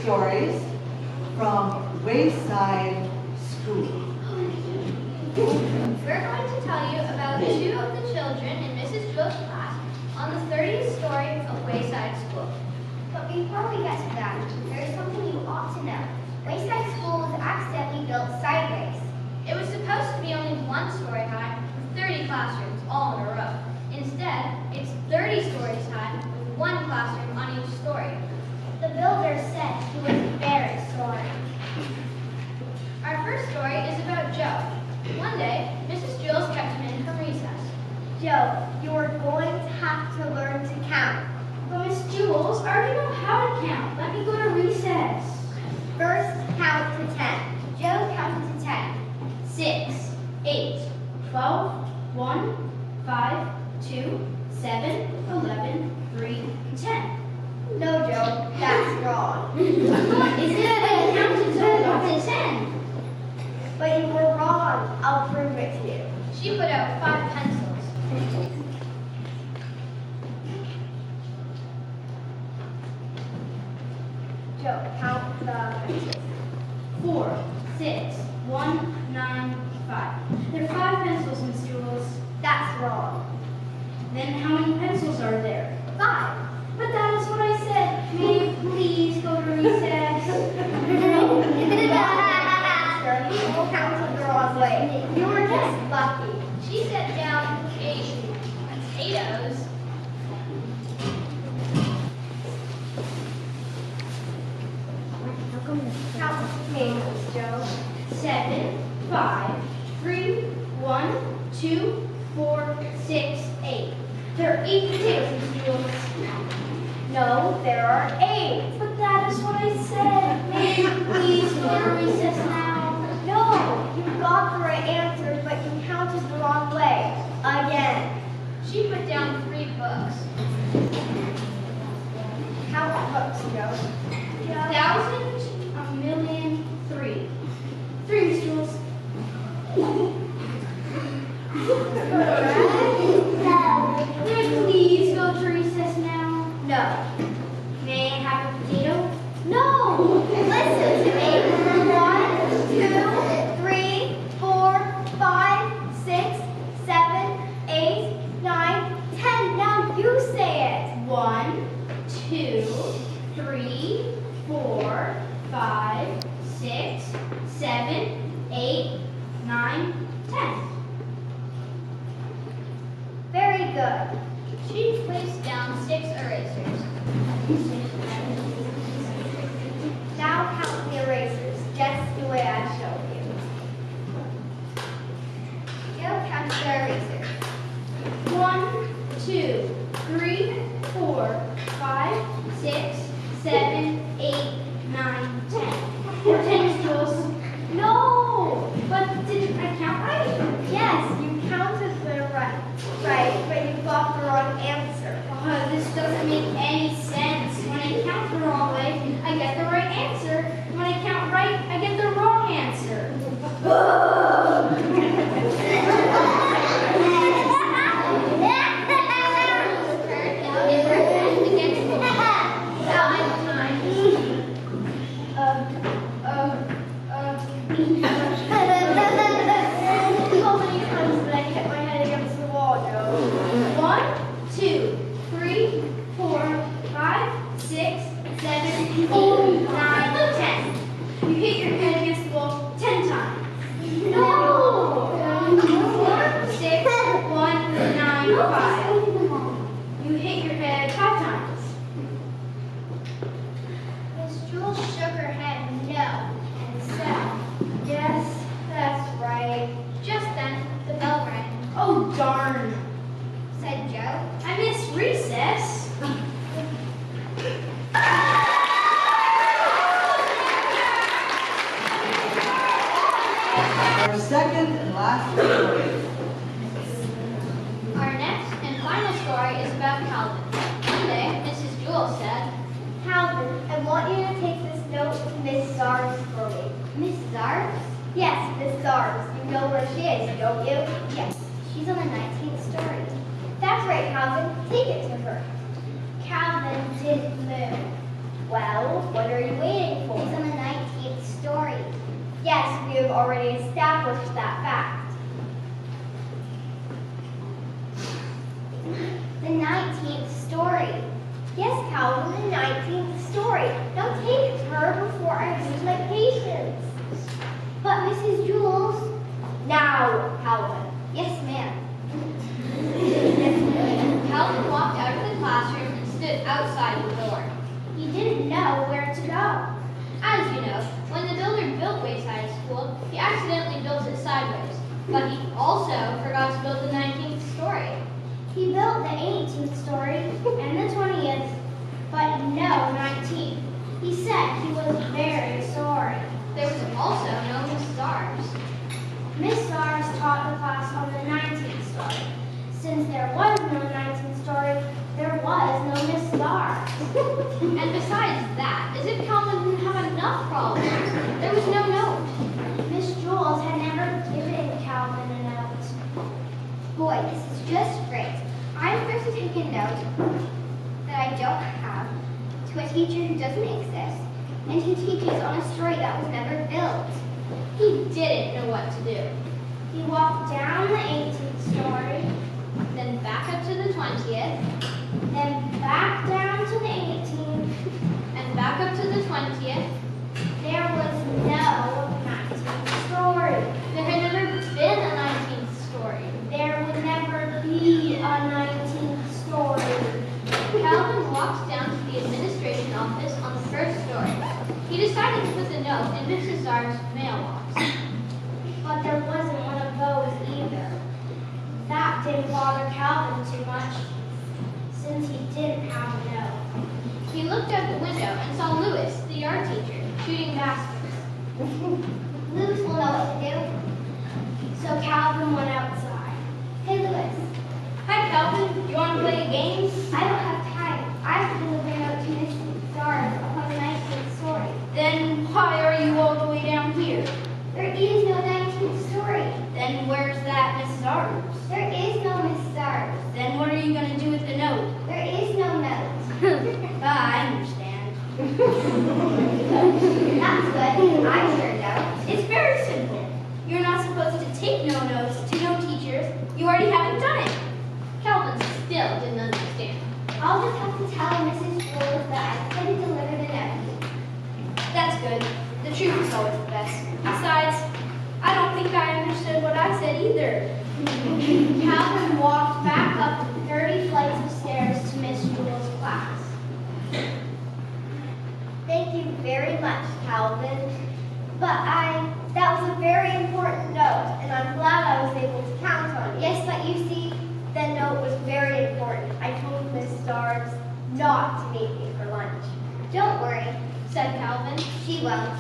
stories from Wayside School. We're going to tell you about two of the children in Mrs. Jewell's class on the 30th story of Wayside School. But before we get to that, there's something you ought to know. Wayside School was accidentally built sideways. It was supposed to be only one story high with 30 classrooms all in a row. Instead, it's 30 stories high with one classroom on each story. The builder said he was very sorry. Our first story is about Joe. One day, Mrs. Jules kept him in her recess. Joe, you are going to have to learn to count. But Miss Jules, I already know how to count. Let me go to recess. First, count to 10. Joe counted to 10. 6, 8, 12, 1, 5, 2, 7, 11, 3, 10. No, Joe, that's wrong. What is it? I counted to 10. But you were wrong. I'll prove it to you. She put out 5 pencils. Joe, count the pencils. 4, 6, 1, 9, 5. There are 5 pencils, Miss Jules. That's wrong. Then how many pencils are there? 5. But that is what I said. May you please go to recess? You counted the wrong way. You were just lucky. She set down 8 potatoes. Count the potatoes, Joe. 7, 5, 3, 1, 2, 4, 6, 8. There are 8 potatoes, Miss Jules. No, there are 8. But that is what I said. May you please go to recess now? No, you got the right answer, but you counted the wrong way. Again. She put down 3 books. Count the books, Joe. 1,000, a million, 3. 3, Miss Jules. May I please go to recess now? No. May I have a potato? No! Listen to me. 1, 2, 3, 4, 5, 6, 7, 8, 9, 10. Now you say it. 1, 2, 3, 4, 5, 6, 7, 8, 9, 10. Very good. She placed down 6 erasers. Now count the erasers, just the way I showed you. Joe counts the erasers. 1, 2, 3, 4, 5, 6, 7, 8, 9, 10. Or 10, Miss Jules. No! But didn't I count right? Yes, you counted the right, but you got the wrong answer. Oh, this doesn't make any sense. When I count the wrong way, I get the right answer. When I count right, I get the wrong answer. How many times did I hit my head against the wall, Joe? 1, 2, 3, 4, 5, 6, 7, 8, 9, 10. You hit your head against the wall 10 times. No! 4, 6, 1, 9, 5. You hit your head 5 times. Miss Jules shook her head no and said, yes, that's right. Just then, the bell rang. Oh, darn, said Joe. I missed recess. Our second and last story. Our next and final story is about Calvin. One day, Mrs. Jewell said, Calvin, I want you to take this note to Miss Zars for me. Miss Zars? Yes, Miss Zars. You know where she is, don't you? Yes, she's on the 19th story. That's right, Calvin. Take it to her. Calvin didn't move. Well, what are you waiting have already established that fact. The 19th story. Yes, Calvin, the 19th story. Now take her before I lose my patience. But Mrs. Jules. Now, Calvin. Yes, ma'am. Calvin walked out of the classroom and stood outside the door. He didn't know where to go. As you know, when the builder built Wayside School, he accidentally built it sideways. But he also forgot to build the 19th story. He built the 18th story and the 20th, but no 19th. He said he was very sorry. There was also no Miss Stars. Miss Stars taught the class on the 19th story. Since there was no 19th story, there was no Miss Stars. And besides that, as if Calvin didn't have enough problems, there was no note. Miss Jules had never given Calvin a note. Boy, this is just great. I'm first to take a note that I don't have to a teacher who doesn't exist and who teaches on a story that was never built. He didn't know what to do. He walked down the 18th story, Then back up to the 20th, then back down to the 18th. and back up to the 20th. There was no 19th story. There had never been a 19th story. There would never be a 19th story. Calvin walked down to the administration office on the first story. He decided to put the note in Mrs. Czar's mailbox. But there wasn't one of those either. That didn't bother Calvin too much, since he didn't have a note. He looked out the window and saw Louis, the art teacher, shooting baskets. Louis will know what to do. So Calvin went outside. Hey, Louis. Hi, Calvin. You want to play a game? I don't have time. I have to deliver a note to Mrs. Stars upon the 19th story. Then why are you all the way down here? There is no 19th story. Then where's that Miss Stars? There is no Miss Stars. Then what are you going to do with the note? There is no note. I understand. That's good. I sure don't. It's very simple. You're not supposed to take no notes to no teachers. You already haven't done it. Calvin still didn't understand. I'll just have to tell Mrs. Jules that I couldn't deliver the note. That's good. The truth is always the best. Besides, I don't think I understood what I said either. Calvin walked back up the 30 flights of stairs to Miss Jules' class. Thank you very much, Calvin. But that was a very important note, and I'm glad I was able to count on it. Yes, but you see, the note was very important. I told Miss Stars not to meet me for lunch. Don't worry, Said Calvin. she won't.